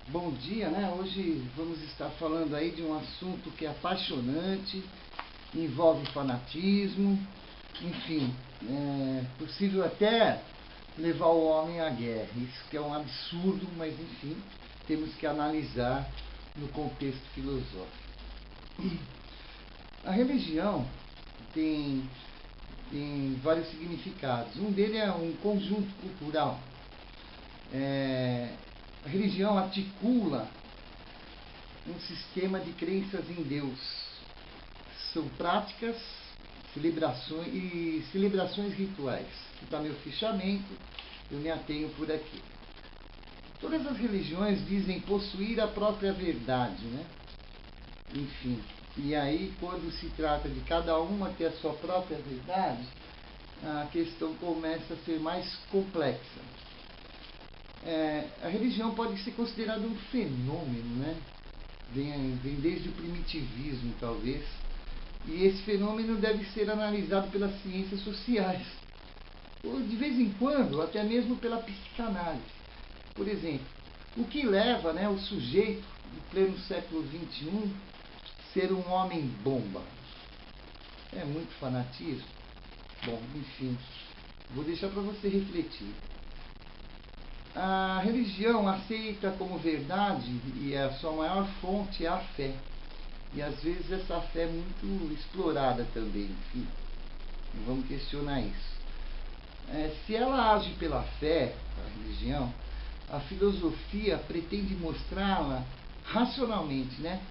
Bom dia, né? Hoje vamos estar falando aí de um assunto que é apaixonante, envolve fanatismo, enfim, é possível até levar o homem à guerra. Isso que é um absurdo, mas enfim, temos que analisar no contexto filosófico. A religião tem vários significados. Um deles é um conjunto cultural. A religião articula um sistema de crenças em Deus. São práticas, celebrações rituais. Está meu fichamento, eu me atenho por aqui. Todas as religiões dizem possuir a própria verdade, né? Enfim, e aí quando se trata de cada uma ter a sua própria verdade, a questão começa a ser mais complexa. A religião pode ser considerada um fenômeno, né? Vem desde o primitivismo, talvez, e esse fenômeno deve ser analisado pelas ciências sociais, ou de vez em quando, até mesmo pela psicanálise. Por exemplo, o que leva, né, o sujeito, no pleno século XXI, ser um homem-bomba? É muito fanatismo? Bom, enfim, vou deixar para você refletir. A religião aceita como verdade, e a sua maior fonte é a fé. E às vezes essa fé é muito explorada também, enfim. Não vamos questionar isso. Se ela age pela fé, a religião, a filosofia pretende mostrá-la racionalmente, né?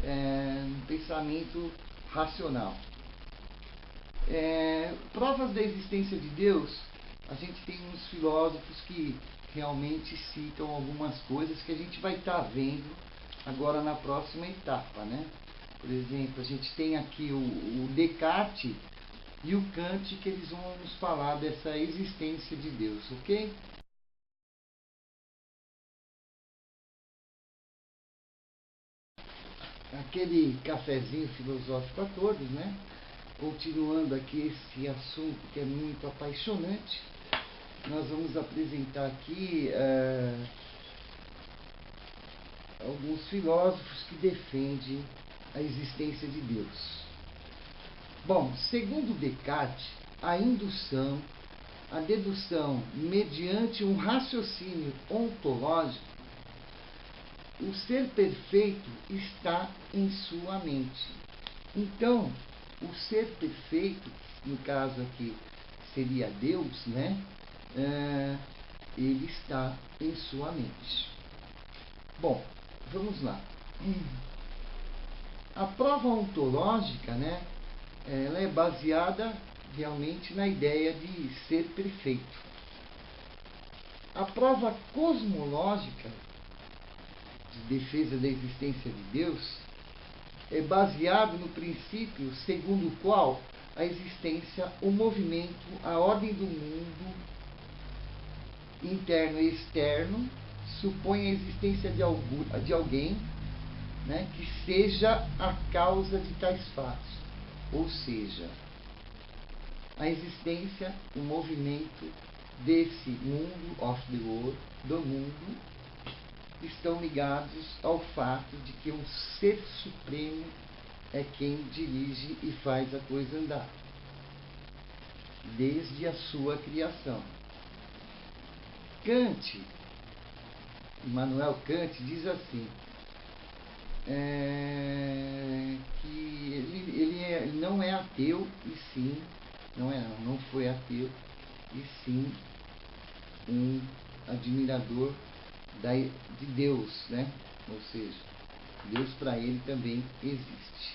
Um pensamento racional. Provas da existência de Deus, a gente tem uns filósofos que realmente citam algumas coisas que a gente vai estar vendo agora na próxima etapa, né? Por exemplo, a gente tem aqui o Descartes e o Kant, que eles vão nos falar dessa existência de Deus, ok? Aquele cafezinho filosófico a todos, né? Continuando aqui esse assunto que é muito apaixonante, nós vamos apresentar aqui alguns filósofos que defendem a existência de Deus. Bom, segundo Descartes, a indução, a dedução mediante um raciocínio ontológico, o ser perfeito está em sua mente. Então, o ser perfeito, no caso aqui seria Deus, né? Ele está em sua mente. Bom, vamos lá. A prova ontológica, né? Ela é baseada realmente na ideia de ser perfeito. A prova cosmológica de defesa da existência de Deus é baseado no princípio segundo o qual a existência, o movimento, a ordem do mundo, interno e externo, supõe a existência de alguém, né, que seja a causa de tais fatos. Ou seja, a existência, o movimento desse mundo, of the world, do mundo, estão ligados ao fato de que um ser supremo é quem dirige e faz a coisa andar, desde a sua criação. Kant, Immanuel Kant, diz assim, que ele não é ateu, e sim, não foi ateu, e sim um admirador de Deus, né? Ou seja, Deus para ele também existe.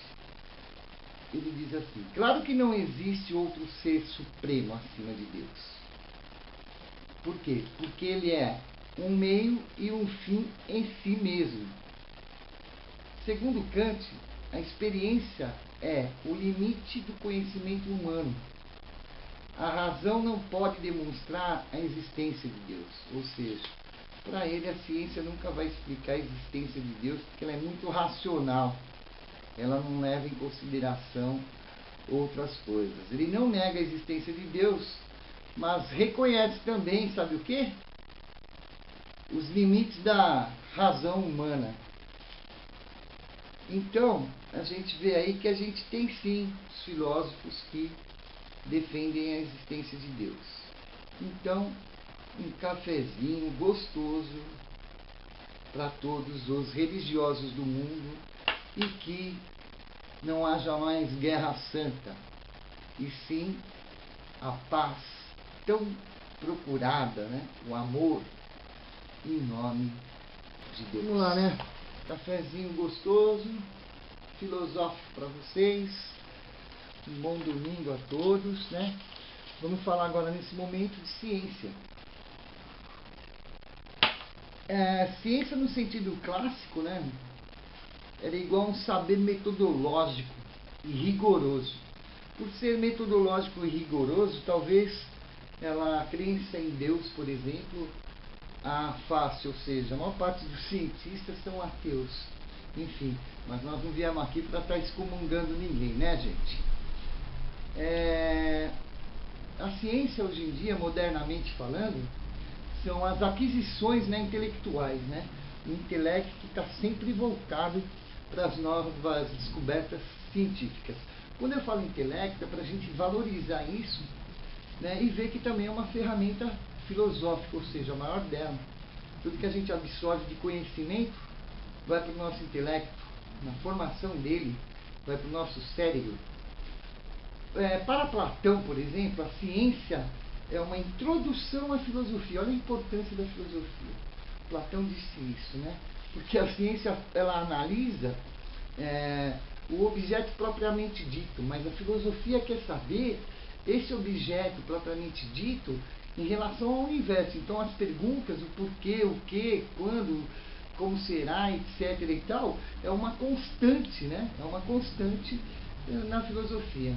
Ele diz assim: claro que não existe outro ser supremo acima de Deus. Por quê? Porque ele é um meio e um fim em si mesmo. Segundo Kant, a experiência é o limite do conhecimento humano. A razão não pode demonstrar a existência de Deus, ou seja, para ele a ciência nunca vai explicar a existência de Deus, porque ela é muito racional, ela não leva em consideração outras coisas. Ele não nega a existência de Deus, mas reconhece também, sabe o quê? os limites da razão humana. Então, a gente vê aí que a gente tem sim os filósofos que defendem a existência de Deus. Então, um cafezinho gostoso para todos os religiosos do mundo, e que não haja mais guerra santa, e sim a paz tão procurada, né? O amor, em nome de Deus. Vamos lá, né? Cafezinho gostoso, filosófico para vocês. Um bom domingo a todos, né? Vamos falar agora nesse momento de ciência. Ciência no sentido clássico, né? Era igual a um saber metodológico e rigoroso. Por ser metodológico e rigoroso, talvez a crença em Deus, por exemplo, afaste, ou seja, a maior parte dos cientistas são ateus. Enfim, mas nós não viemos aqui para estar excomungando ninguém, né, gente? A ciência hoje em dia, modernamente falando, são as aquisições, né, intelectuais, né? O intelecto que está sempre voltado para as novas descobertas científicas. Quando eu falo intelecto, é para a gente valorizar isso, né, e ver que também é uma ferramenta filosófica, ou seja, a maior dela. Tudo que a gente absorve de conhecimento vai para o nosso intelecto, na formação dele, vai para o nosso cérebro. Para Platão, por exemplo, a ciência é uma introdução à filosofia. Olha a importância da filosofia. Platão disse isso, né? Porque a ciência, ela analisa o objeto propriamente dito, mas a filosofia quer saber esse objeto propriamente dito em relação ao universo. Então as perguntas, o porquê, o que, quando, como será, etc. e tal, é uma constante, né? É uma constante na filosofia.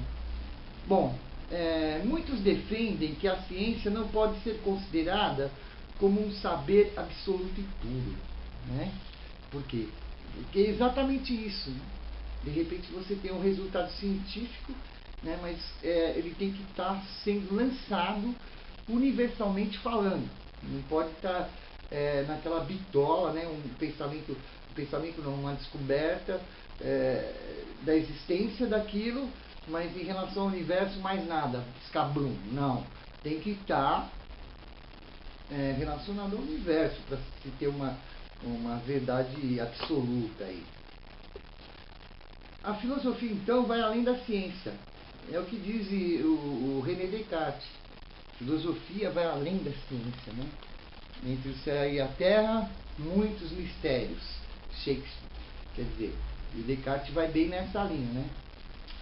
Bom, muitos defendem que a ciência não pode ser considerada como um saber absoluto e puro, né? Por quê? Porque é exatamente isso, né? De repente você tem um resultado científico, né? Mas ele tem que estar sendo lançado universalmente falando. Não pode estar naquela bitola, né? Um pensamento não, uma descoberta da existência daquilo, mas em relação ao universo mais nada, escabrum. Não, tem que estar relacionado ao universo para se ter uma verdade absoluta aí. A filosofia então vai além da ciência, é o que diz o René Descartes. Filosofia vai além da ciência, né? Entre o céu e a terra, muitos mistérios. Shakespeare, quer dizer, e Descartes vai bem nessa linha, né?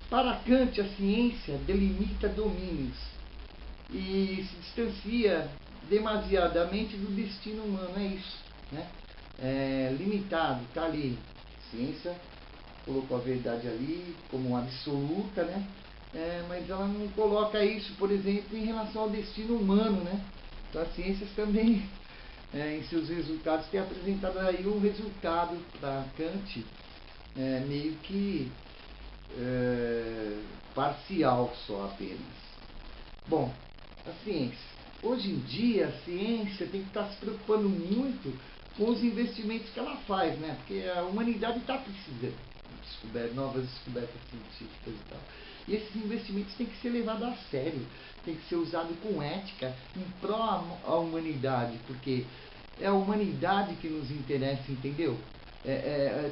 Para Kant, a ciência delimita domínios e se distancia demasiadamente do destino humano, é isso, né? Limitado, está ali. A ciência colocou a verdade ali como absoluta, né? Mas ela não coloca isso, por exemplo, em relação ao destino humano, né? Então as ciências também, em seus resultados, têm apresentado aí um resultado para Kant meio que parcial só apenas. Bom, a ciência. Hoje em dia, a ciência tem que estar se preocupando muito com os investimentos que ela faz, né? Porque a humanidade está precisando de novas descobertas científicas e tal. E esses investimentos têm que ser levados a sério, tem que ser usado com ética em pró à humanidade, porque é a humanidade que nos interessa, entendeu?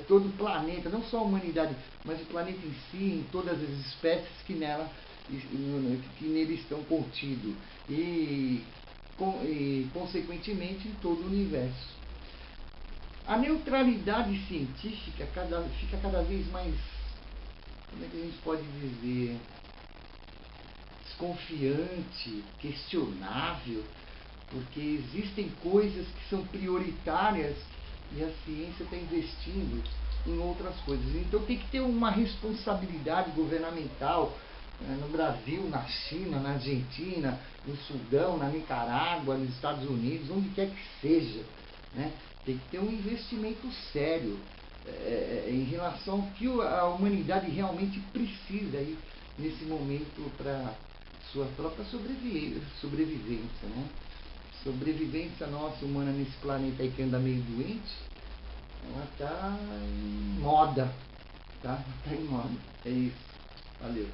Todo o planeta, não só a humanidade, mas o planeta em si, em todas as espécies que nele estão contidos e consequentemente em todo o universo. A neutralidade científica fica cada vez mais, como é que a gente pode dizer, desconfiante, questionável, porque existem coisas que são prioritárias e a ciência está investindo em outras coisas. Então tem que ter uma responsabilidade governamental no Brasil, na China, na Argentina, no Sudão, na Nicarágua, nos Estados Unidos, onde quer que seja, né? Tem que ter um investimento sério em relação ao que a humanidade realmente precisa aí, nesse momento para sua própria sobrevivência, né? sobrevivência nossa humana nesse planeta aí que anda meio doente, ela tá em moda, tá? Tá em moda. É isso. Valeu.